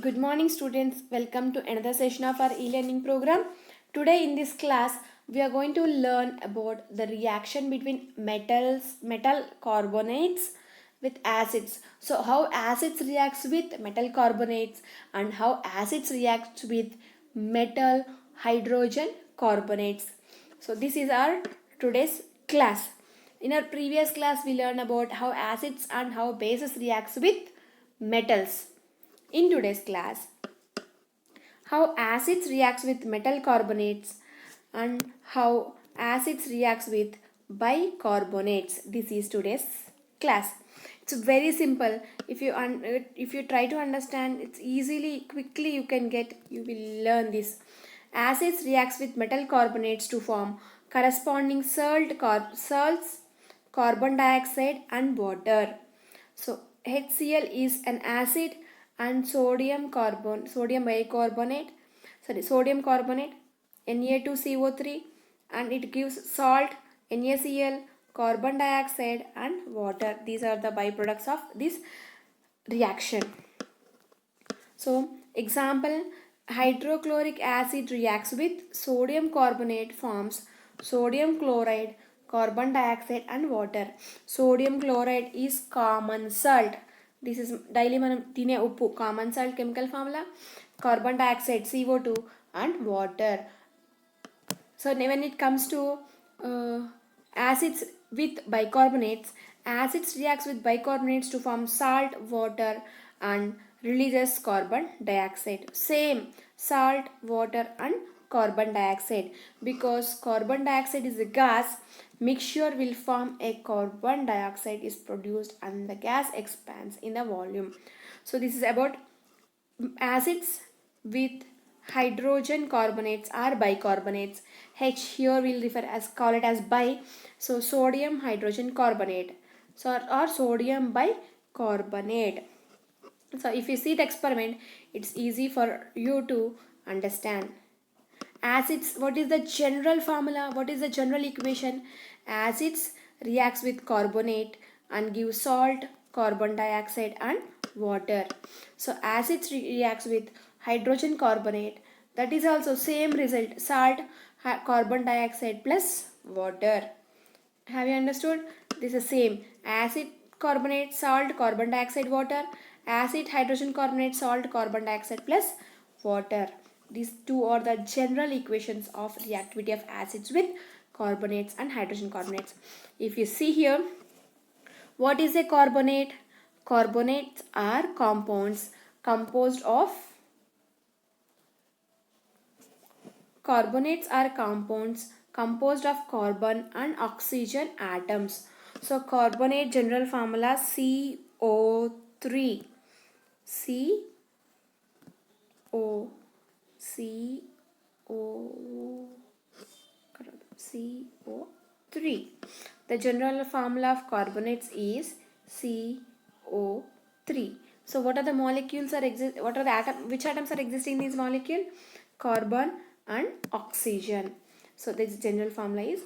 Good morning, students. Welcome to another session of our e-learning program. Today in this class, we are going to learn about the reaction between metal carbonates with acids. So how acids reacts with metal carbonates and how acids reacts with metal hydrogen carbonates. So this is our today's class. In our previous class, we learned about how acids and how bases reacts with metals. In today's class, how acids reacts with metal carbonates and how acids reacts with bicarbonates. This is today's class. It's very simple. If you try to understand, it's easily quickly you will learn this. Acids reacts with metal carbonates to form corresponding salts, carbon dioxide and water. So HCl is an acid and sodium carbonate Na2CO3, and it gives salt NaCl, carbon dioxide and water. These are the byproducts of this reaction. So example, hydrochloric acid reacts with sodium carbonate, forms sodium chloride, carbon dioxide and water. Sodium chloride is common salt. This is daily manam tine uppu, common salt chemical formula, carbon dioxide CO2 and water. So when it comes to acids with bicarbonates, acids reacts with bicarbonates to form salt, water and releases carbon dioxide. Same salt, water and carbon dioxide. Because carbon dioxide is a gas, mixture will form a carbon dioxide is produced and the gas expands in the volume. So this is about acids with hydrogen carbonates or bicarbonates. H here will refer as call it as bi. So sodium hydrogen carbonate, or sodium bicarbonate. So if you see the experiment, it's easy for you to understand. Acids, what is the general formula? What is the general equation? Acids reacts with carbonate and give salt, carbon dioxide and water. So acids reacts with hydrogen carbonate. That is also same result, salt, carbon dioxide plus water. Have you understood? This is same. Acid carbonate, salt, carbon dioxide, water. Acid hydrogen carbonate, salt, carbon dioxide plus water. These two are the general equations of reactivity of acids with carbonates and hydrogen carbonates. If you see here, what is a carbonate? Carbonates are compounds composed of Carbonates are compounds composed of carbon and oxygen atoms. So carbonate general formula CO3. CO CO CO3. The general formula of carbonates is CO3. So what are the molecules what are the which atoms are existing in this molecule? Carbon and oxygen. So this general formula is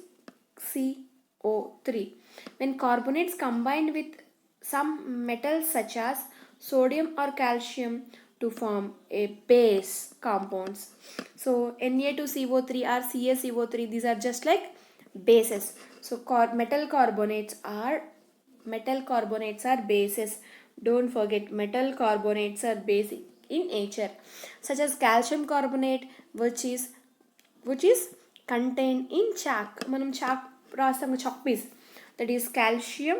CO3. When carbonates combined with some metals such as sodium or calcium to form a base compounds. So Na2CO3 or CaCO3, these are just like bases. So metal carbonates are bases. Don't forget, metal carbonates are basic in nature, such as calcium carbonate, which is contained in chalk. Manam chalk rastam chalk piece, that is calcium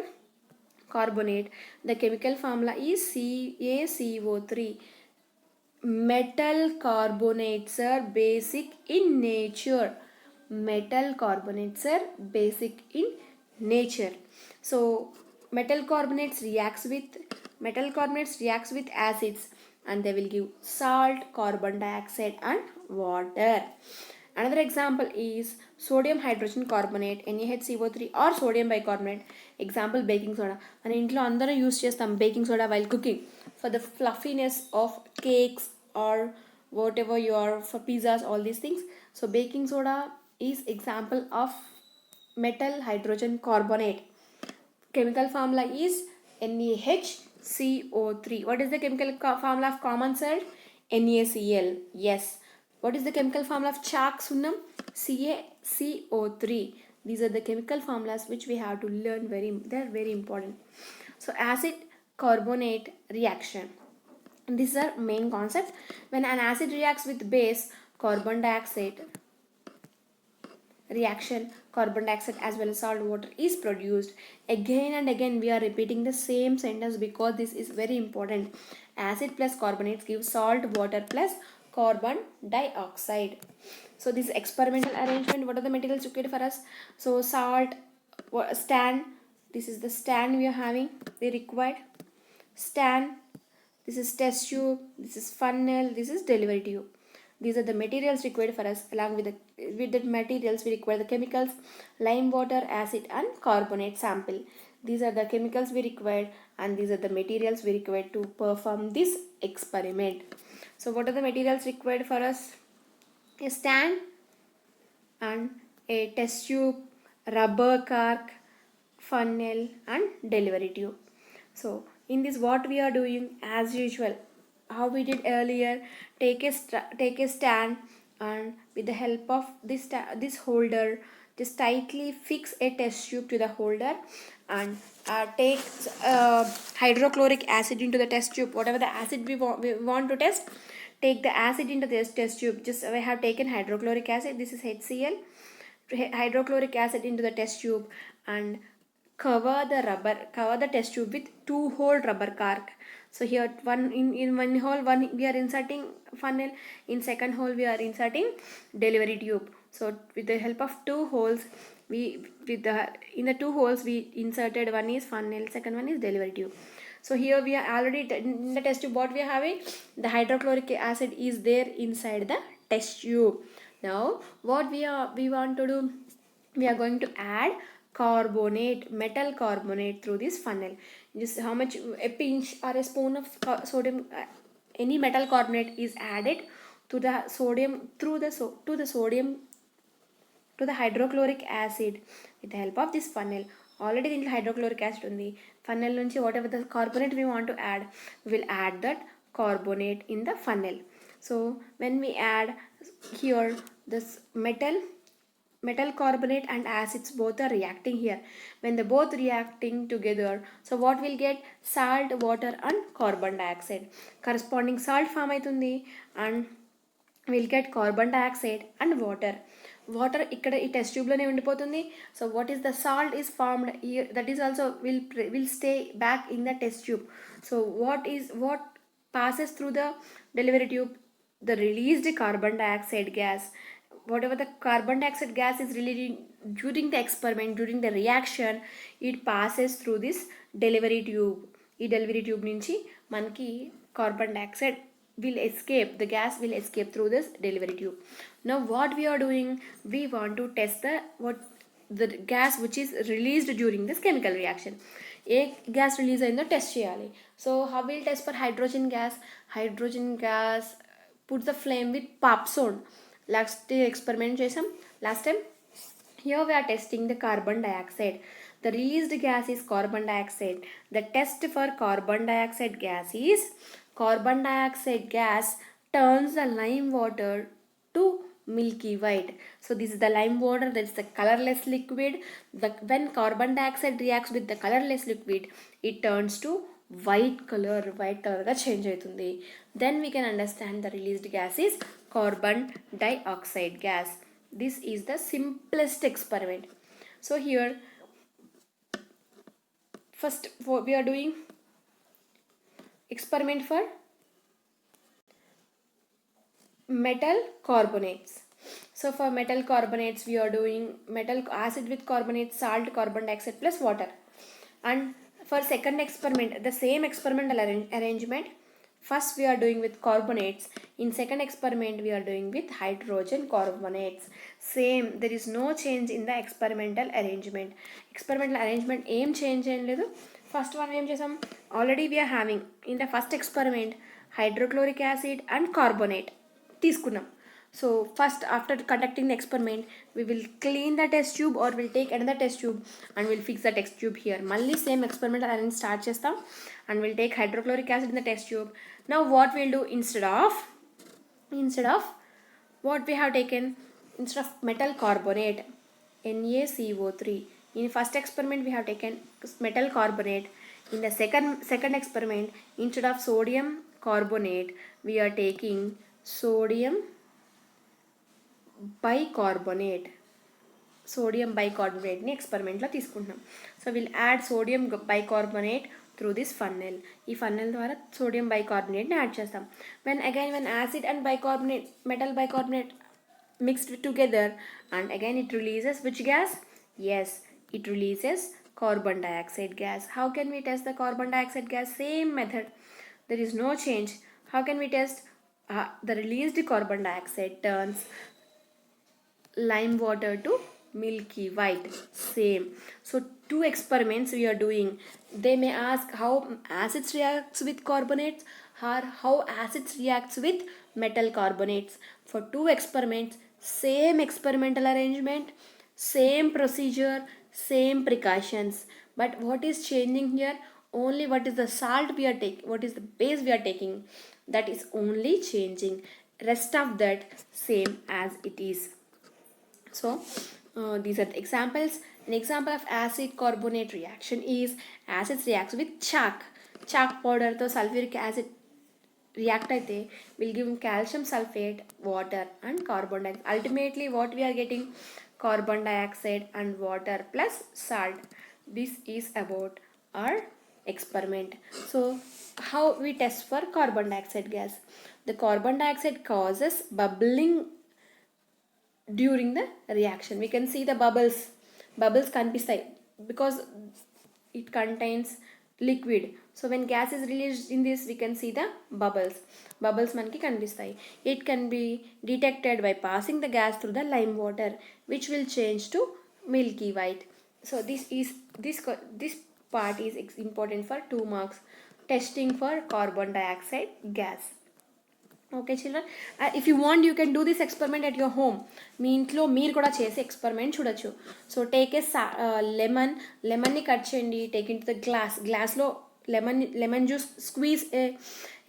carbonate. The chemical formula is CaCO3. Metal carbonates are basic in nature. Metal carbonates are basic in nature. So metal carbonates reacts with acids and they will give salt, carbon dioxide and water. Another example is sodium hydrogen carbonate NaHCO3 or sodium bicarbonate. Example, baking soda. మన ఇంట్లో అందరం use చేస్తాం baking soda while cooking for the fluffiness of cakes or whatever you are, for pizzas, all these things. So baking soda is example of metal hydrogen carbonate. Chemical formula is NaHCO. CO3. What is the chemical formula of common salt? NaCl. Yes. What is the chemical formula of chalk sunnam? CaCO3. These are the chemical formulas which we have to learn. They are very important. So acid carbonate reaction. And these are main concepts. When an acid reacts with base, carbon dioxide reaction, carbon dioxide as well as salt water is produced. Again and again we are repeating the same sentence because this is very important. Acid plus carbonates give salt water plus carbon dioxide. So this experimental arrangement, what are the materials required for us? So salt, stand, this is the stand we are having, we required stand, this is test tube, this is funnel, this is delivery tube. These are the materials required for us. Along with the materials we require the chemicals, lime water, acid and carbonate sample. These are the chemicals we required and these are the materials we required to perform this experiment. So what are the materials required for us? A stand and a test tube, rubber cork, funnel and delivery tube. So in this what we are doing as usual, how we did earlier, take a stand and with the help of this holder just tightly fix a test tube to the holder and take hydrochloric acid into the test tube. Whatever the acid we want to test, take the acid into this test tube. Just I have taken hydrochloric acid, this is HCl, hydrochloric acid into the test tube and cover the test tube with 2-hole rubber cork. So here in one hole we are inserting funnel, in second hole we are inserting delivery tube. So with the help of 2 holes in the 2 holes we inserted, one is funnel, second one is delivery tube. So here we are already in the test tube, what we are having, the hydrochloric acid is there inside the test tube. Now what we want to do, we are going to add metal carbonate through this funnel. Just how much, a pinch or a spoon of sodium, any metal carbonate is added to the sodium to the hydrochloric acid with the help of this funnel. Already దీంట్లో hydrochloric acid ఉంది, funnel నుంచి whatever the carbonate we want to add, we will add that carbonate in the funnel. So when we add here this metal carbonate and acids both are reacting here. When they both reacting together, so what will get, salt water and carbon dioxide, corresponding salt form aitundi and we'll get carbon dioxide and water ikkada ee test tube lone undipotundi. So what is the salt is formed here, that is also will stay back in the test tube. So what passes through the delivery tube, the released carbon dioxide gas. Whatever the carbon dioxide gas is released during the experiment, during the reaction, it passes through this delivery tube. ఈ delivery tube నుంచి మనకి carbon dioxide will escape, the gas will escape through this delivery tube. Now what we are doing, we want to test the gas which is released during this chemical reaction. A gas release అయిందో test చేయాలి. So how will test for hydrogen gas, put the flame with papsone. Last experiment chesam last time. Here we are testing the carbon dioxide. The released gas is carbon dioxide. The test for carbon dioxide gas is, carbon dioxide gas turns the lime water to milky white. So this is the lime water, that is the colorless liquid. When carbon dioxide reacts with the colorless liquid, it turns to white color ga change aitundi. Then we can understand the released gas is carbon dioxide gas. This is the simplest experiment. So here first we are doing experiment for metal carbonates. So for metal carbonates we are doing metal acid with carbonate, salt, carbon dioxide plus water. And for second experiment, the same experimental arrangement. First we are doing with carbonates, in second experiment we are doing with hydrogen carbonates. Same, there is no change in the experimental arrangement. Aim change em ledu. First one em chesam, already we are having in the first experiment hydrochloric acid and carbonate తీసుకున్నాం. So first, after conducting the experiment, we will clean the test tube or we'll take another test tube and we'll fix the test tube here. Malli same experiment and start chestam and we'll take hydrochloric acid in the test tube. Now what we'll do instead of what we have taken, instead of metal carbonate, NaCO3. In first experiment we have taken metal carbonate. In the second experiment, instead of sodium carbonate, we are taking sodium bicarbonate. Sodium bicarbonate ni experiment la తీసుకుంటున్నాం. So we'll add sodium bicarbonate through this funnel. ఈ funnel ద్వారా sodium bicarbonate ని add చేస్తాం. When acid and bicarbonate, metal bicarbonate mixed together, and again it releases which gas? Yes, it releases carbon dioxide gas. How can we test the carbon dioxide gas? Same method. There is no change. How can we test? The released carbon dioxide turns lime water to milky white. Same. So two experiments we are doing. They may ask how acids reacts with carbonates or how acids reacts with metal carbonates. For two experiments, same experimental arrangement, same procedure, same precautions, but what is changing here? Only what is the salt we are taking, what is the base we are taking, that is only changing. Rest of that same as it is. So these are the examples. An example of acid carbonate reaction is acids reacts with chalk powder to sulfuric acid react అయితే will give calcium sulfate, water and carbon dioxide. Ultimately what we are getting? Carbon dioxide and water plus salt. This is about our experiment. So how we test for carbon dioxide gas? The carbon dioxide causes bubbling during the reaction. We can see the bubbles కనిపిస్తాయి because it contains liquid. So when gas is released in this, we can see the bubbles మనకి కనిపిస్తాయి. It can be detected by passing the gas through the lime water, which will change to milky white. So this part is important for 2 marks, testing for carbon dioxide gas. Okay children, if you want you can do this experiment at your home. మీ ఇంట్లో మీరు కూడా చేసి experiment చూడొచ్చు. So take a లెమన్ని cut చేయండి, take into the గ్లాస్లో lemon juice squeeze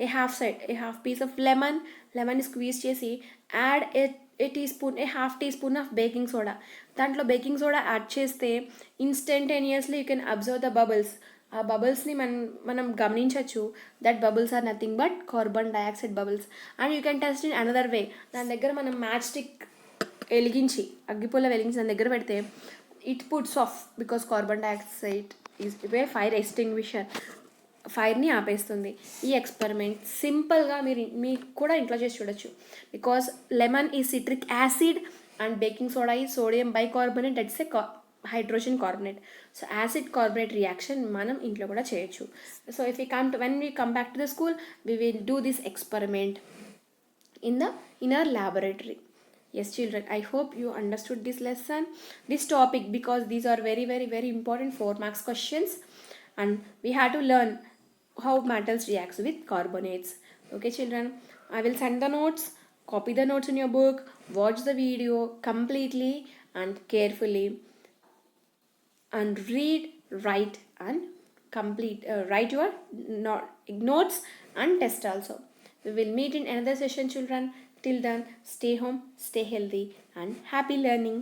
a half piece of లెమన్ని స్క్వీజ్ చేసి add a half teaspoon of baking soda. దాంట్లో బేకింగ్ సోడా యాడ్ చేస్తే ఇన్స్టంటేనియస్లీ you can observe the bubbles. ఆ బబుల్స్ని మనం గమనించవచ్చు. That bubbles are nothing but carbon dioxide bubbles. And you can test in another way. దాని దగ్గర మనం మ్యాచ్ స్టిక్ వెలిగించి అగ్గిపుల్ల వెలిగించి దాని దగ్గర పెడితే it puts off because carbon dioxide is a fire extinguisher. ఫైర్ని ఆపేస్తుంది. ఈ ఎక్స్పెరిమెంట్ సింపుల్గా మీకు కూడా ఇంట్లో చేసి చూడొచ్చు. Because lemon is citric acid and baking soda is sodium bicarbonate, that's a hydrogen carbonate. So acid carbonate reaction మనం ఇంట్లో కూడా చేయొచ్చు. So if when we come back to the school, we will do this experiment in our laboratory. Yes children, I hope you understood this lesson, this topic, because these are very very very important 4 marks questions and we have to learn how metals reacts with carbonates. Okay children, I will send the notes. Copy the notes in your book, watch the video completely and carefully, and read, write and complete, write your notes and test also. We will meet in another session children. Till then, stay home, stay healthy and happy learning.